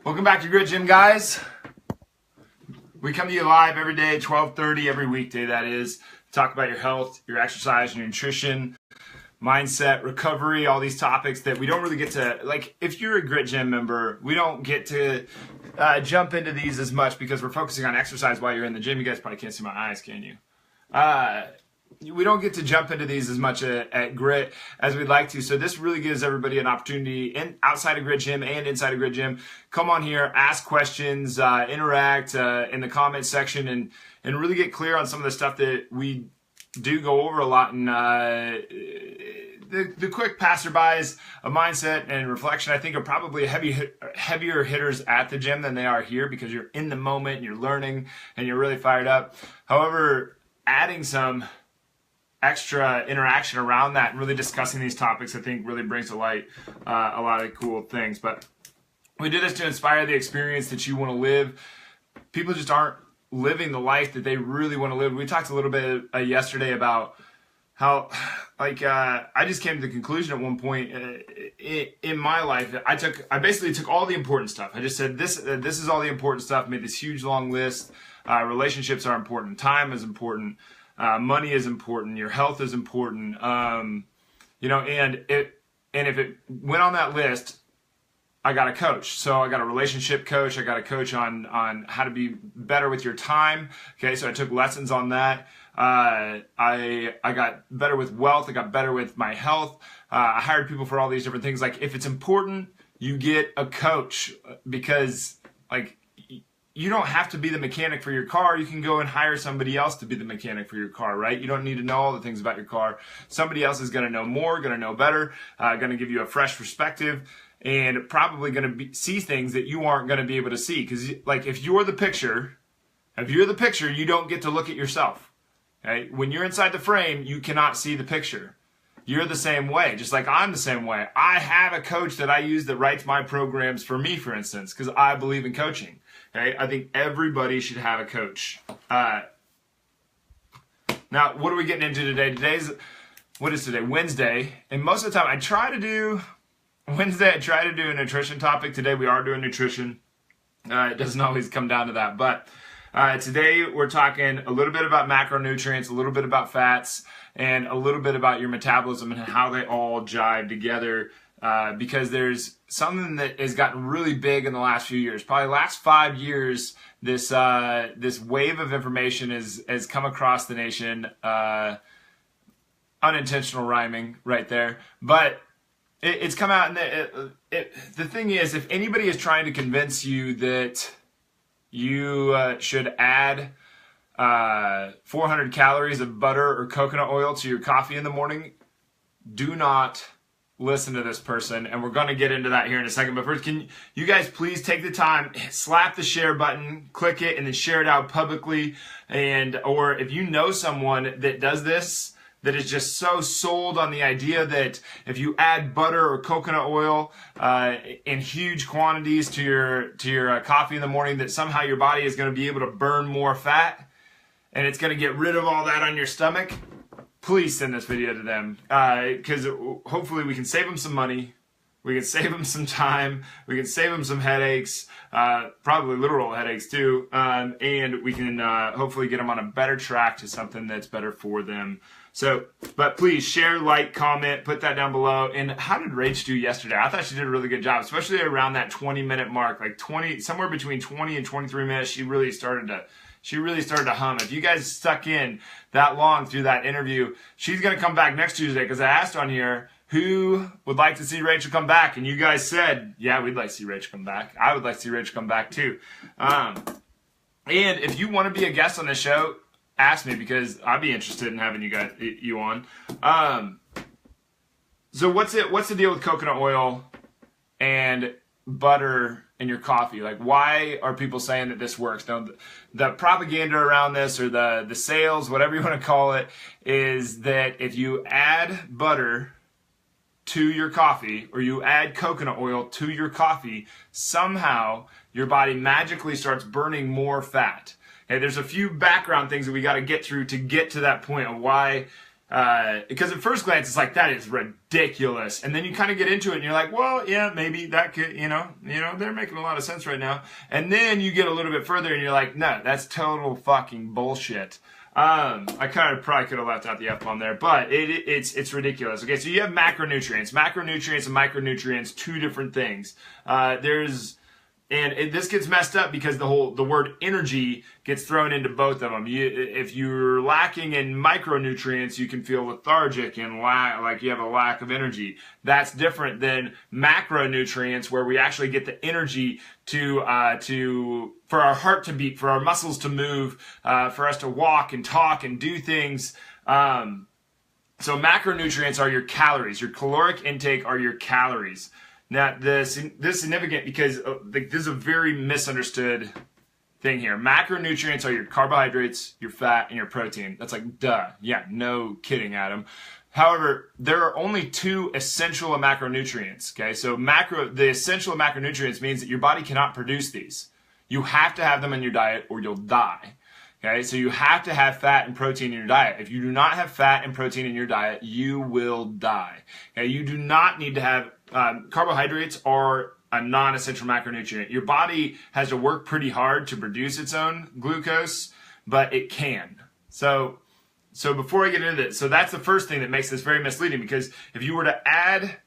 Welcome back to Grit Gym, guys. We come to you live every day, 12:30, every weekday, that is. Talk about your health, your exercise, your nutrition, mindset, recovery, all these topics that we don't really get to, like, if you're a Grit Gym member, we don't get to jump into these as much because we're focusing on exercise while you're in the gym. You guys probably can't see my eyes, can you? We don't get to jump into these as much at Grit as we'd like to. So this really gives everybody an opportunity outside of Grit Gym and inside of Grit Gym. Come on here, ask questions, interact in the comments section, and really get clear on some of the stuff that we do go over a lot. And the quick passerbys of mindset and reflection, I think, are probably heavier hitters at the gym than they are here because you're in the moment and you're learning and you're really fired up. However, adding some extra interaction around that and really discussing these topics, I think, really brings to light a lot of cool things. But we do this to inspire the experience that you want to live. People just aren't living the life that they really want to live. We talked a little bit yesterday about how, like, I just came to the conclusion at one point in my life. I basically took all the important stuff. I just said this is all the important stuff. Made this huge long list. Relationships are important. Time is important. Money is important. Your health is important. And if it went on that list, I got a coach. So I got a relationship coach. I got a coach on how to be better with your time. Okay, so I took lessons on that. I got better with wealth. I got better with my health. I hired people for all these different things. Like, if it's important, you get a coach, because, like, you don't have to be the mechanic for your car. You can go and hire somebody else to be the mechanic for your car, right? You don't need to know all the things about your car. Somebody else is going to know more, going to know better, going to give you a fresh perspective, and probably going to see things that you aren't going to be able to see. Because, like, if you're the picture, you don't get to look at yourself. Okay? When you're inside the frame, you cannot see the picture. You're the same way, just like I'm the same way. I have a coach that I use that writes my programs for me, for instance, because I believe in coaching. Okay? I think everybody should have a coach. Now, what are we getting into today? What is today? Wednesday. And most of the time, I try to do a nutrition topic. Today, we are doing nutrition. It doesn't always come down to that. But today, we're talking a little bit about macronutrients, a little bit about fats, and a little bit about your metabolism and how they all jive together. Because there's something that has gotten really big in the last few years. Probably the last 5 years, this wave of information has come across the nation. Unintentional rhyming right there. But it's come out, and the thing is, if anybody is trying to convince you that you should add 400 calories of butter or coconut oil to your coffee in the morning, do not listen to this person. And we're going to get into that here in a second. But first, can you guys please take the time, slap the share button, click it, and then share it out publicly. Or if you know someone that does this, that is just so sold on the idea that if you add butter or coconut oil in huge quantities to your coffee in the morning, that somehow your body is going to be able to burn more fat and it's going to get rid of all that on your stomach, please send this video to them, because hopefully we can save them some money, we can save them some time, we can save them some headaches, probably literal headaches too, and we can hopefully get them on a better track to something that's better for them. So, but please share, like, comment, put that down below. And how did Rach do yesterday? I thought she did a really good job, especially around that 20-minute mark, like somewhere between 20 and 23 minutes. She really started to hum. If you guys stuck in that long through that interview, she's going to come back next Tuesday, because I asked on here who would like to see Rachel come back, and you guys said, yeah, we'd like to see Rachel come back. I would like to see Rachel come back too. And if you want to be a guest on this show, ask me, because I'd be interested in having you on. So what's the deal with coconut oil and butter in your coffee? Like, why are people saying that this works? Now, the propaganda around this, or the sales, whatever you want to call it, is that if you add butter to your coffee, or you add coconut oil to your coffee, somehow your body magically starts burning more fat. Okay, there's a few background things that we got to get through to get to that point of why because at first glance it's like, that is ridiculous, and then you kind of get into it and you're like, well, yeah, maybe that could, they're making a lot of sense right now, and then you get a little bit further and you're like, no, that's total fucking bullshit. I kind of probably could have left out the F-bomb there, but it's ridiculous. Okay, so you have macronutrients. Macronutrients and micronutrients, two different things. This gets messed up because the word energy gets thrown into both of them. If you're lacking in micronutrients, you can feel lethargic and like you have a lack of energy. That's different than macronutrients, where we actually get the energy for our heart to beat, for our muscles to move, for us to walk and talk and do things. So macronutrients are your calories. Your caloric intake are your calories. Now, this is significant because this is a very misunderstood thing here. Macronutrients are your carbohydrates, your fat, and your protein. That's like, duh. Yeah, no kidding, Adam. However, there are only two essential macronutrients, okay? So the essential macronutrients means that your body cannot produce these. You have to have them in your diet or you'll die. Okay, so you have to have fat and protein in your diet. If you do not have fat and protein in your diet, you will die. Okay, you do not need to have carbohydrates are a non-essential macronutrient. Your body has to work pretty hard to produce its own glucose, but it can. So before I get into this, so that's the first thing that makes this very misleading, because if you were to add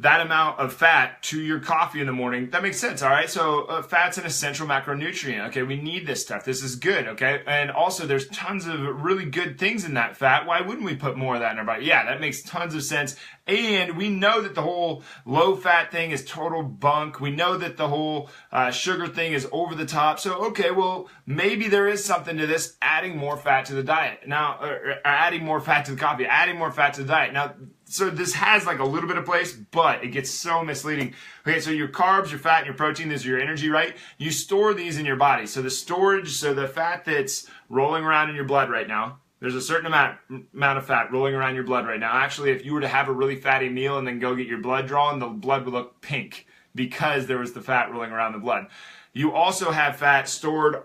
that amount of fat to your coffee in the morning, that makes sense, all right? So fat's an essential macronutrient, okay? We need this stuff. This is good, okay? And also, there's tons of really good things in that fat. Why wouldn't we put more of that in our body? Yeah, that makes tons of sense. And we know that the whole low-fat thing is total bunk. We know that the whole sugar thing is over the top. So, okay, well, maybe there is something to this, adding more fat to the diet. Now, adding more fat to the coffee, adding more fat to the diet. Now, so this has like a little bit of place, but it gets so misleading. Okay, so your carbs, your fat, and your protein is your energy, right? You store these in your body. So the storage, so the fat that's rolling around in your blood right now, there's a certain amount of fat rolling around your blood right now. Actually, if you were to have a really fatty meal and then go get your blood drawn, the blood would look pink because there was the fat rolling around the blood. You also have fat stored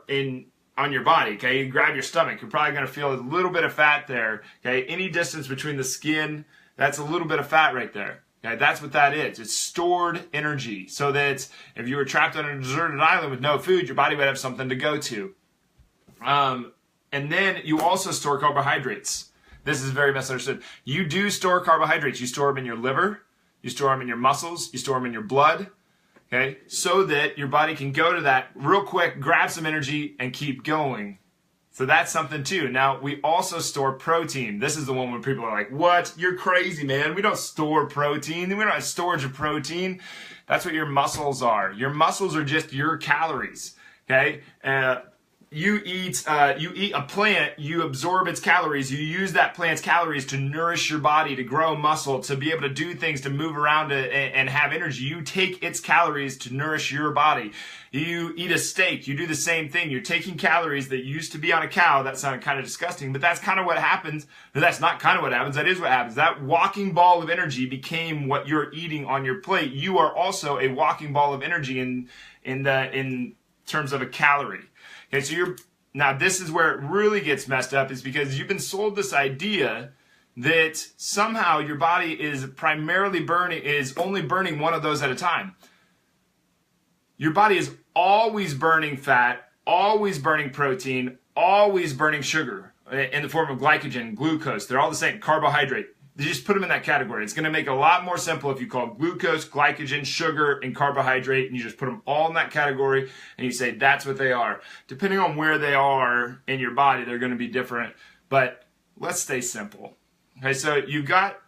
on your body, okay? You grab your stomach, you're probably going to feel a little bit of fat there, okay? Any distance between the skin, that's a little bit of fat right there. Okay, that's what that is. It's stored energy. So that if you were trapped on a deserted island with no food, your body would have something to go to. And then you also store carbohydrates. This is very misunderstood. You do store carbohydrates. You store them in your liver. You store them in your muscles. You store them in your blood. Okay, so that your body can go to that real quick, grab some energy, and keep going. So that's something too. Now, we also store protein. This is the one where people are like, what? You're crazy, man. We don't store protein. We don't have storage of protein. That's what your muscles are. Your muscles are just your calories, okay? You eat a plant, you absorb its calories, you use that plant's calories to nourish your body, to grow muscle, to be able to do things, to move around and have energy. You take its calories to nourish your body. You eat a steak, you do the same thing. You're taking calories that used to be on a cow. That sounded kind of disgusting, but that's kind of what happens. But that's not kind of what happens. That is what happens. That walking ball of energy became what you're eating on your plate. You are also a walking ball of energy in terms of a calorie. Okay, so now this is where it really gets messed up, is because you've been sold this idea that somehow your body is only burning one of those at a time. Your body is always burning fat, always burning protein, always burning sugar in the form of glycogen, glucose. They're all the same, carbohydrate. You just put them in that category. It's going to make it a lot more simple if you call glucose, glycogen, sugar, and carbohydrate, and you just put them all in that category, and you say that's what they are. Depending on where they are in your body, they're going to be different, but let's stay simple. Okay, so you've got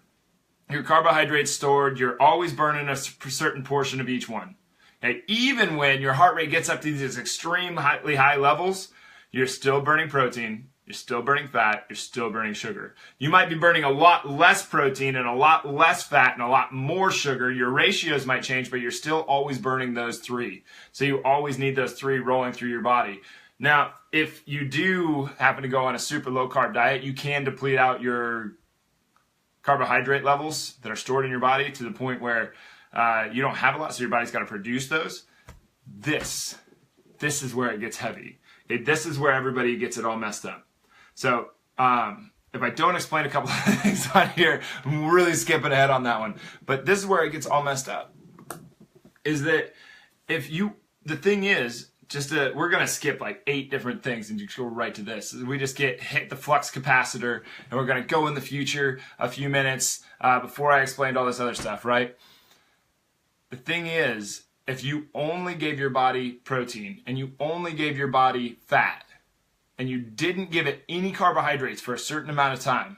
your carbohydrates stored. You're always burning a certain portion of each one. Okay, even when your heart rate gets up to these extremely high levels, you're still burning protein. You're still burning fat, you're still burning sugar. You might be burning a lot less protein and a lot less fat and a lot more sugar. Your ratios might change, but you're still always burning those three. So you always need those three rolling through your body. Now, if you do happen to go on a super low carb diet, you can deplete out your carbohydrate levels that are stored in your body to the point where you don't have a lot, so your body's got to produce those. This is where it gets heavy. This is where everybody gets it all messed up. So if I don't explain a couple of things on here, I'm really skipping ahead on that one. But this is where it gets all messed up. Is that the thing is, we're going to skip like 8 different things and just go right to this. We just hit the flux capacitor, and we're going to go in the future a few minutes before I explained all this other stuff, right? The thing is, if you only gave your body protein and you only gave your body fat and you didn't give it any carbohydrates for a certain amount of time,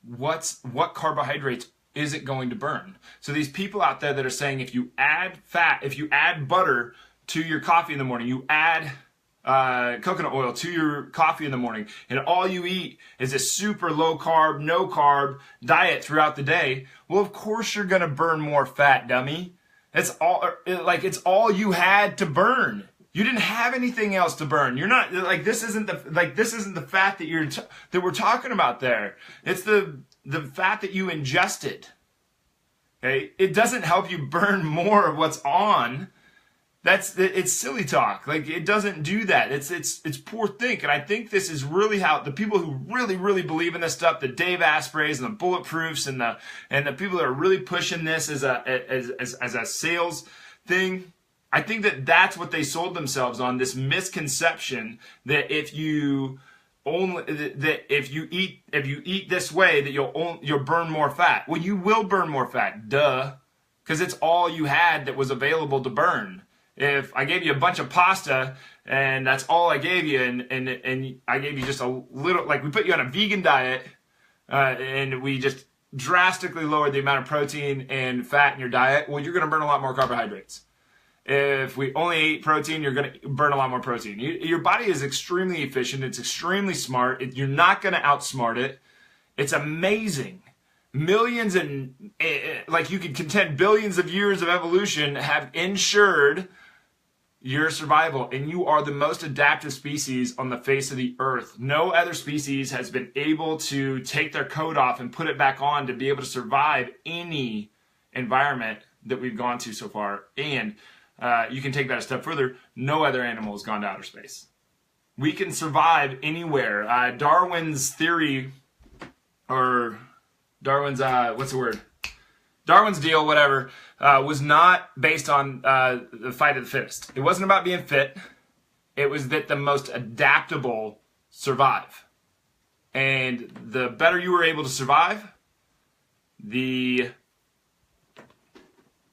what carbohydrates is it going to burn? So these people out there that are saying if you add fat, if you add butter to your coffee in the morning, you add coconut oil to your coffee in the morning, and all you eat is a super low carb, no carb diet throughout the day, well, of course you're going to burn more fat, dummy. It's all you had to burn. You didn't have anything else to burn. You're not like this isn't the fat that we're talking about there. It's the fat that you ingested. Okay? It doesn't help you burn more of what's on. It's silly talk. Like, it doesn't do that. It's poor think. And I think this is really how the people who really, really believe in this stuff, the Dave Aspreys and the Bulletproofs and the people that are really pushing this as a sales thing, I think that's what they sold themselves on, this misconception that if you eat this way that you'll burn more fat. Well, you will burn more fat, duh, because it's all you had that was available to burn. If I gave you a bunch of pasta and that's all I gave you, and I gave you just a little, like we put you on a vegan diet and we just drastically lowered the amount of protein and fat in your diet, well, you're going to burn a lot more carbohydrates. If we only ate protein, you're going to burn a lot more protein. Your body is extremely efficient. It's extremely smart. You're not going to outsmart it. It's amazing. Millions and, like you could contend, billions of years of evolution have ensured your survival, and you are the most adaptive species on the face of the earth. No other species has been able to take their coat off and put it back on to be able to survive any environment that we've gone to so far. And you can take that a step further. No other animal has gone to outer space. We can survive anywhere. Darwin's theory, or Darwin's, Darwin's deal, whatever, was not based on the fight of the fittest. It wasn't about being fit. It was that the most adaptable survive. And the better you were able to survive, the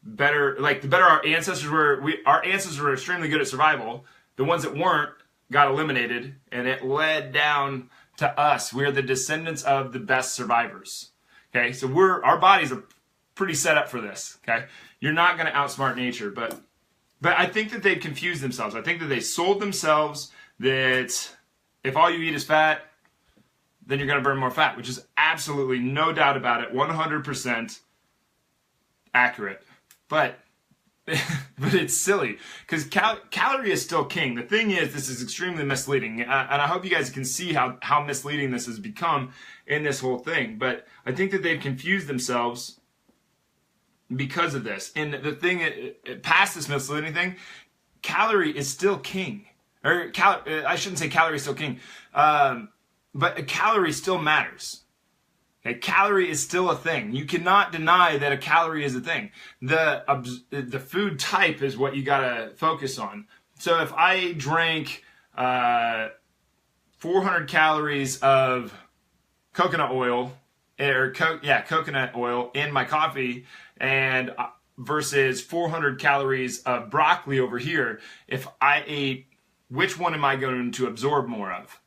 better our ancestors were. Our ancestors were extremely good at survival. The ones that weren't got eliminated, and it led down to us. We're the descendants of the best survivors. Okay, so our bodies are pretty set up for this. Okay, you're not going to outsmart nature, but I think that they've confused themselves. I think that they sold themselves that if all you eat is fat, then you're going to burn more fat, which is absolutely no doubt about it, 100% accurate. But it's silly because calorie is still king. The thing is, this is extremely misleading, and I hope you guys can see how misleading this has become in this whole thing. But I think that they've confused themselves because of this. And the thing, past this misleading thing, calorie is still king. Or I shouldn't say calorie is still king, but a calorie still matters. Okay, calorie is still a thing. You cannot deny that a calorie is a thing. The food type is what you gotta focus on. So if I drank 400 calories of coconut oil, coconut oil in my coffee, and versus 400 calories of broccoli over here, if I ate, which one am I going to absorb more of?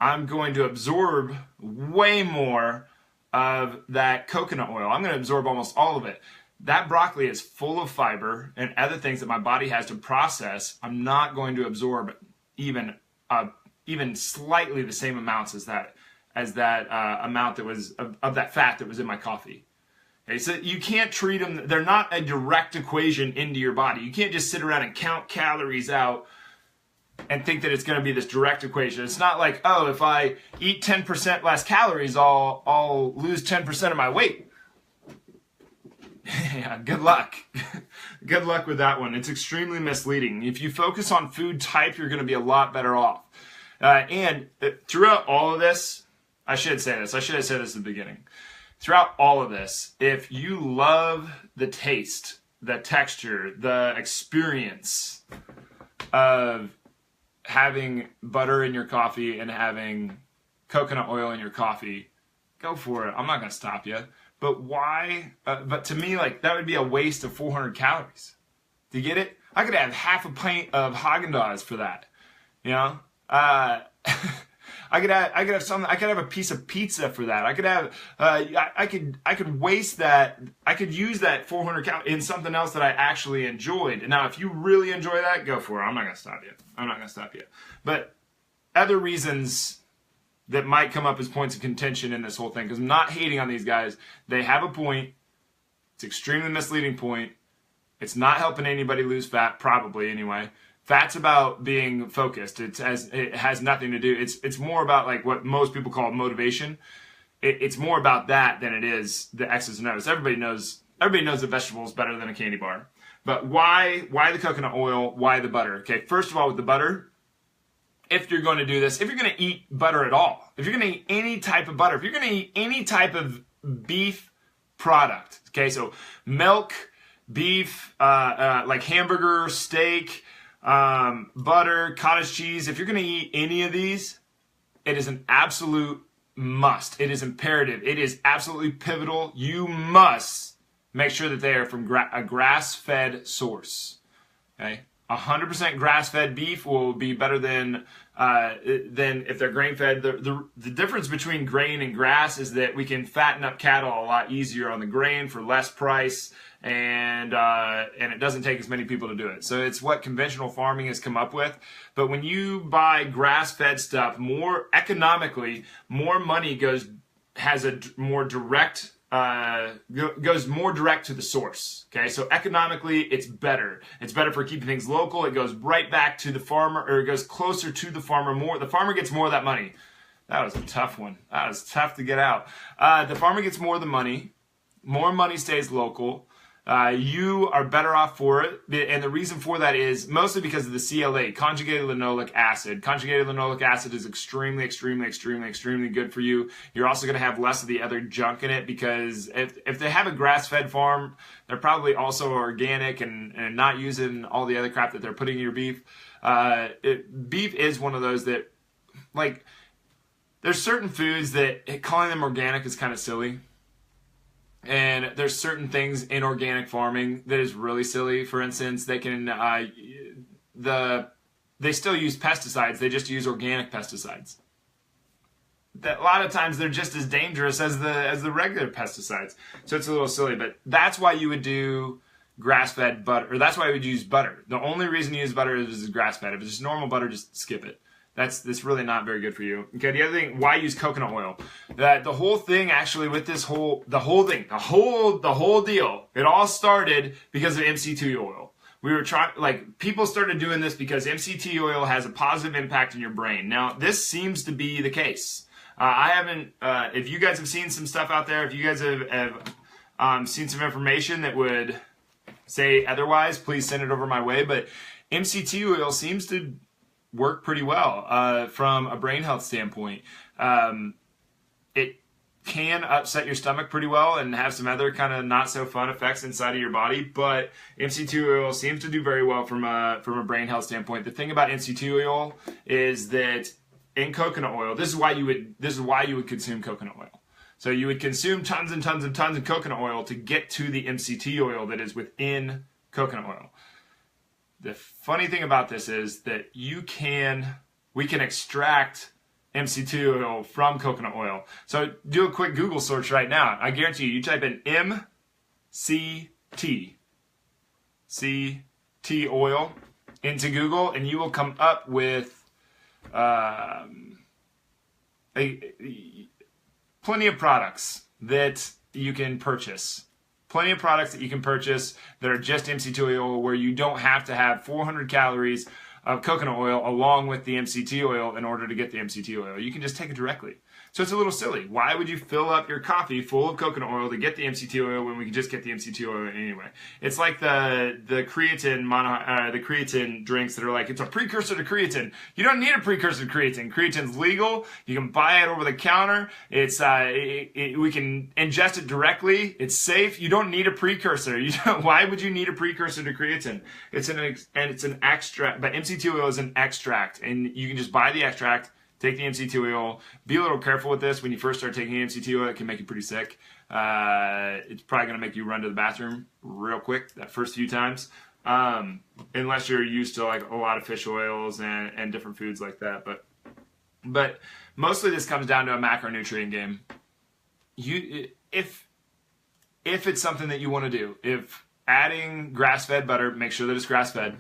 I'm going to absorb way more of that coconut oil. I'm going to absorb almost all of it. That broccoli is full of fiber and other things that my body has to process. I'm not going to absorb even slightly the same amounts as that amount that was of that fat that was in my coffee. Okay, so you can't treat them. They're not a direct equation into your body. You can't just sit around and count calories out and think that it's going to be this direct equation. It's not like, oh, if I eat 10% less calories, I'll lose 10% of my weight. Yeah, good luck. Good luck with that one. It's extremely misleading. If you focus on food type, you're going to be a lot better off. And throughout all of this, I should say this. I should have said this at the beginning. Throughout all of this, if you love the taste, the texture, the experience of having butter in your coffee and having coconut oil in your coffee, go for it. I'm not going to stop you. But why? But to me, like, that would be a waste of 400 calories. Do you get it? I could have half a pint of Haagen-Dazs for that. You know? I could have something. I could have a piece of pizza for that. I could have. I could waste that. I could use that 400 calories in something else that I actually enjoyed. And now, if you really enjoy that, go for it. I'm not gonna stop you. I'm not gonna stop you. But other reasons that might come up as points of contention in this whole thing, because I'm not hating on these guys. They have a point. It's an extremely misleading point. It's not helping anybody lose fat, probably anyway. Fat's about being focused. It has nothing to do. It's more about like what most people call motivation. It's more about that than it is the X's and O's. Everybody knows the vegetables better than a candy bar. But why the coconut oil? Why the butter? Okay, first of all, with the butter, if you're going to do this, if you're going to eat butter at all, if you're going to eat any type of butter, if you're going to eat any type of beef product, okay, so milk, beef, like hamburger, steak, butter, cottage cheese, if you're going to eat any of these, it is an absolute must. It is imperative. It is absolutely pivotal. You must make sure that they are from a grass-fed source. Okay, 100% grass-fed beef will be better than if they're grain-fed. The difference between grain and grass is that we can fatten up cattle a lot easier on the grain for less price, and it doesn't take as many people to do it. So it's what conventional farming has come up with. But when you buy grass-fed stuff, more economically, more money goes more direct to the source. Okay, so economically, it's better. It's better for keeping things local. It goes right back to the farmer, or it goes closer to the farmer more. The farmer gets more of that money. That was a tough one. That was tough to get out. The farmer gets more of the money. More money stays local. You are better off for it, and the reason for that is mostly because of the CLA, conjugated linoleic acid. Conjugated linoleic acid is extremely, extremely, extremely, extremely good for you. You're also going to have less of the other junk in it, because if they have a grass-fed farm, they're probably also organic and not using all the other crap that they're putting in your beef. Beef is one of those that, like, there's certain foods that calling them organic is kind of silly. And there's certain things in organic farming that is really silly. For instance, they can they still use pesticides. They just use organic pesticides. A lot of times they're just as dangerous as the regular pesticides. So it's a little silly, but that's why you would do grass-fed butter, or that's why we would use butter. The only reason you use butter is grass-fed. If it's just normal butter, just skip it. That's really not very good for you. Okay, the other thing, why use coconut oil? The whole thing actually with this the whole deal, it all started because of MCT oil. We were people started doing this because MCT oil has a positive impact in your brain. Now, this seems to be the case. I haven't, if you guys have seen some stuff out there, if you guys have seen some information that would say otherwise, please send it over my way. But MCT oil seems to work pretty well from a brain health standpoint. It can upset your stomach pretty well and have some other kind of not so fun effects inside of your body, but MCT oil seems to do very well from a brain health standpoint. The thing about MCT oil is that in coconut oil, this is why you would consume coconut oil. So you would consume tons and tons and tons of coconut oil to get to the MCT oil that is within coconut oil. The funny thing about this is that we can extract MCT oil from coconut oil. So do a quick Google search right now. I guarantee you type in MCT oil into Google, and you will come up with plenty of products that you can purchase. Plenty of products that you can purchase that are just MCT oil, where you don't have to have 400 calories of coconut oil along with the MCT oil in order to get the MCT oil. You can just take it directly. So it's a little silly. Why would you fill up your coffee full of coconut oil to get the MCT oil when we can just get the MCT oil anyway? It's like the creatine drinks that are like, it's a precursor to creatine. You don't need a precursor to creatine. Creatine's legal. You can buy it over the counter. It's we can ingest it directly. It's safe. You don't need a precursor. Why would you need a precursor to creatine? It's an extract, but MCT oil is an extract, and you can just buy the extract. Take the MCT oil. Be a little careful with this. When you first start taking MCT oil, it can make you pretty sick. It's probably going to make you run to the bathroom real quick that first few times, unless you're used to like a lot of fish oils and different foods like that. But mostly this comes down to a macronutrient game. If it's something that you want to do, if adding grass-fed butter, make sure that it's grass-fed.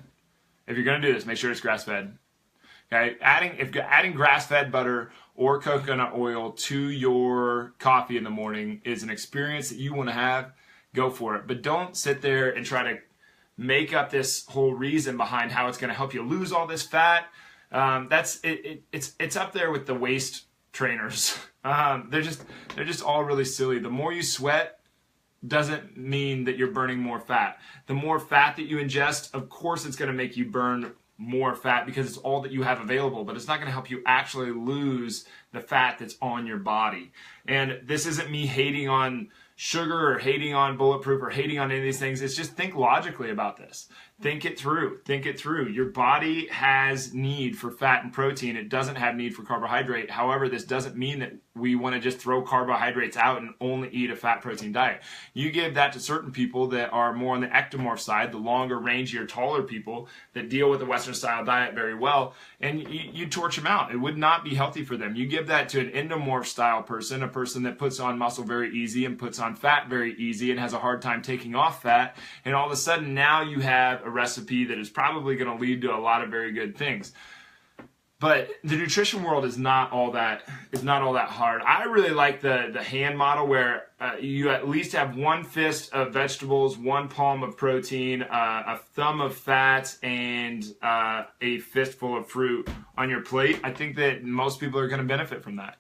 If you're going to do this, make sure it's grass-fed. Okay, adding grass-fed butter or coconut oil to your coffee in the morning is an experience that you want to have, go for it. But don't sit there and try to make up this whole reason behind how it's going to help you lose all this fat. It's up there with the waist trainers. They're just all really silly. The more you sweat doesn't mean that you're burning more fat. The more fat that you ingest, of course it's going to make you burn more fat because it's all that you have available, but it's not going to help you actually lose the fat that's on your body. And this isn't me hating on sugar or hating on Bulletproof or hating on any of these things. It's just think logically about this. Think it through. Think it through. Your body has need for fat and protein. It doesn't have need for carbohydrate. However, this doesn't mean that we want to just throw carbohydrates out and only eat a fat protein diet. You give that to certain people that are more on the ectomorph side, the longer rangier, taller people that deal with the Western style diet very well, and you torch them out. It would not be healthy for them. You give that to an endomorph style person, a person that puts on muscle very easy and puts on fat very easy and has a hard time taking off fat, and all of a sudden now you have a recipe that is probably going to lead to a lot of very good things. But the nutrition world is not all that hard. I really like the hand model where you at least have one fist of vegetables, one palm of protein, a thumb of fat, and a fistful of fruit on your plate. I think that most people are going to benefit from that.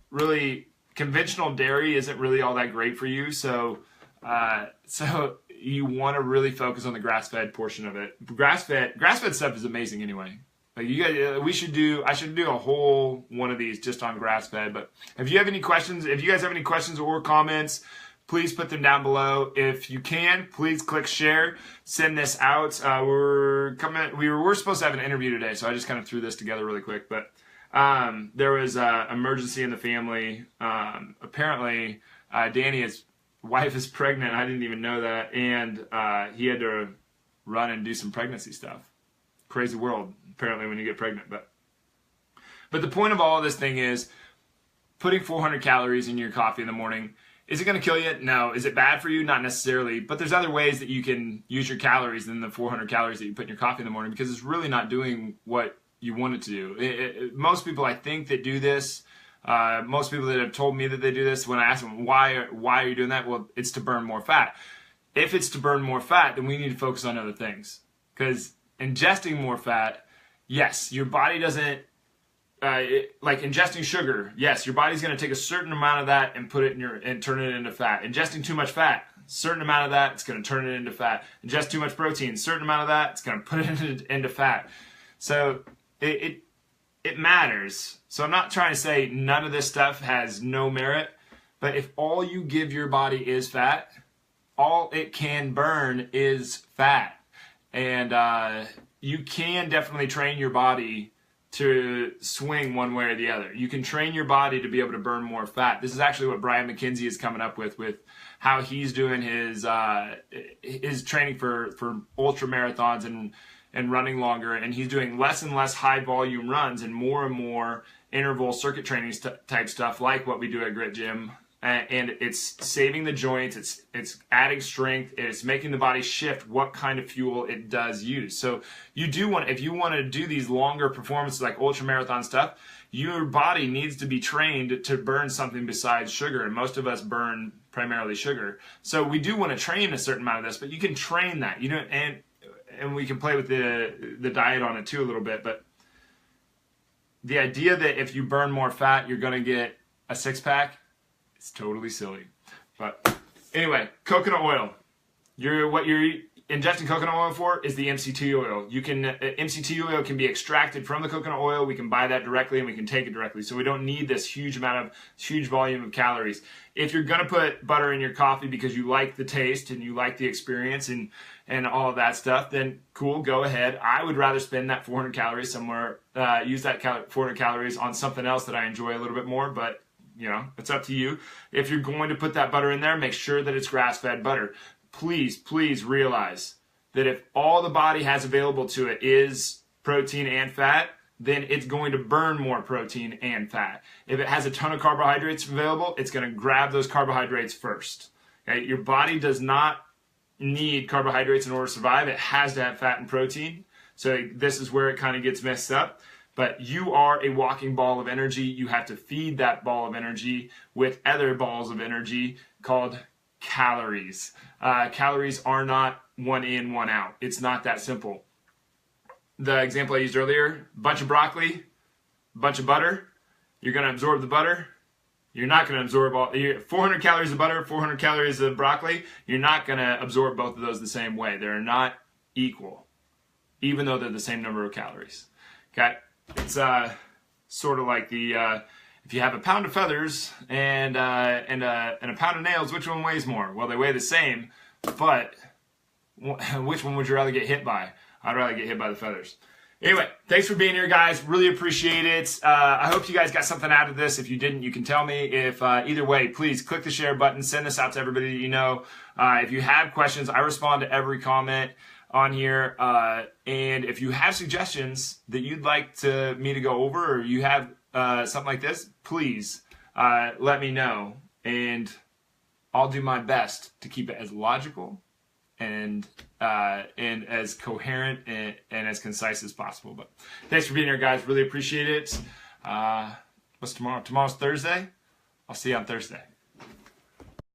Really, conventional dairy isn't really all that great for you, so you want to really focus on the grass-fed portion of it. Grass-fed stuff is amazing anyway. Like I should do a whole one of these just on grass-fed. But if you have any questions, if you guys have any questions or comments, please put them down below. If you can, please click share. Send this out. We're supposed to have an interview today, so I just kind of threw this together really quick. But there was an emergency in the family. Apparently, Danny's wife is pregnant. I didn't even know that, and he had to run and do some pregnancy stuff. Crazy world, apparently, when you get pregnant. But the point of all of this thing is putting 400 calories in your coffee in the morning. Is it going to kill you? No. Is it bad for you? Not necessarily. But there's other ways that you can use your calories than the 400 calories that you put in your coffee in the morning, because it's really not doing what you want it to do. Most people, I think, that do this, most people that have told me that they do this, when I ask them, why are you doing that? Well, it's to burn more fat. If it's to burn more fat, then we need to focus on other things. Because ingesting more fat, yes, your body doesn't, like ingesting sugar, yes, your body's going to take a certain amount of that and put it in and turn it into fat. Ingesting too much fat, certain amount of that, it's going to turn it into fat. Ingest too much protein, certain amount of that, it's going to put it into fat. So it matters. So I'm not trying to say none of this stuff has no merit, but if all you give your body is fat, all it can burn is fat. And you can definitely train your body to swing one way or the other. You can train your body to be able to burn more fat. This is actually what Brian McKenzie is coming up with how he's doing his training for ultra marathons and running longer, and he's doing less and less high volume runs and more interval circuit training type stuff like what we do at Grit Gym. And it's saving the joints, it's adding strength, it's making the body shift what kind of fuel it does use. So you do want, if you want to do these longer performances like ultra marathon stuff, your body needs to be trained to burn something besides sugar, and most of us burn primarily sugar. So we do want to train a certain amount of this, but you can train that, and we can play with the diet on it too a little bit, but the idea that if you burn more fat, you're going to get a six-pack, it's totally silly. But anyway, coconut oil. What you're ingesting coconut oil for is the MCT oil. MCT oil can be extracted from the coconut oil. We can buy that directly and we can take it directly. So we don't need this huge volume of calories. If you're going to put butter in your coffee because you like the taste and you like the experience and all of that stuff, then cool, go ahead. I would rather spend that 400 calories somewhere, use that 400 calories on something else that I enjoy a little bit more, but you know, it's up to you. If you're going to put that butter in there, make sure that it's grass-fed butter. Please realize that if all the body has available to it is protein and fat, then it's going to burn more protein and fat. If it has a ton of carbohydrates available, it's going to grab those carbohydrates first. Okay? Your body does not need carbohydrates in order to survive. It has to have fat and protein. So this is where it kind of gets messed up. But you are a walking ball of energy. You have to feed that ball of energy with other balls of energy called calories. Calories are not one in, one out. It's not that simple. The example I used earlier, bunch of broccoli, bunch of butter. You're going to absorb the butter. You're not going to absorb 400 calories of butter, 400 calories of broccoli. You're not going to absorb both of those the same way. They're not equal, even though they're the same number of calories. Okay? It's sort of like if you have a pound of feathers and a pound of nails, which one weighs more? Well, they weigh the same, but which one would you rather get hit by? I'd rather get hit by the feathers. Anyway, thanks for being here, guys. Really appreciate it. I hope you guys got something out of this. If you didn't, you can tell me. If either way, please click the share button. Send this out to everybody that you know. If you have questions, I respond to every comment on here. And if you have suggestions that you'd like me to go over, or you have something like this, please let me know. And I'll do my best to keep it as logical and as coherent and as concise as possible. But thanks for being here, guys. Really appreciate it. What's tomorrow? Tomorrow's Thursday. I'll see you on Thursday.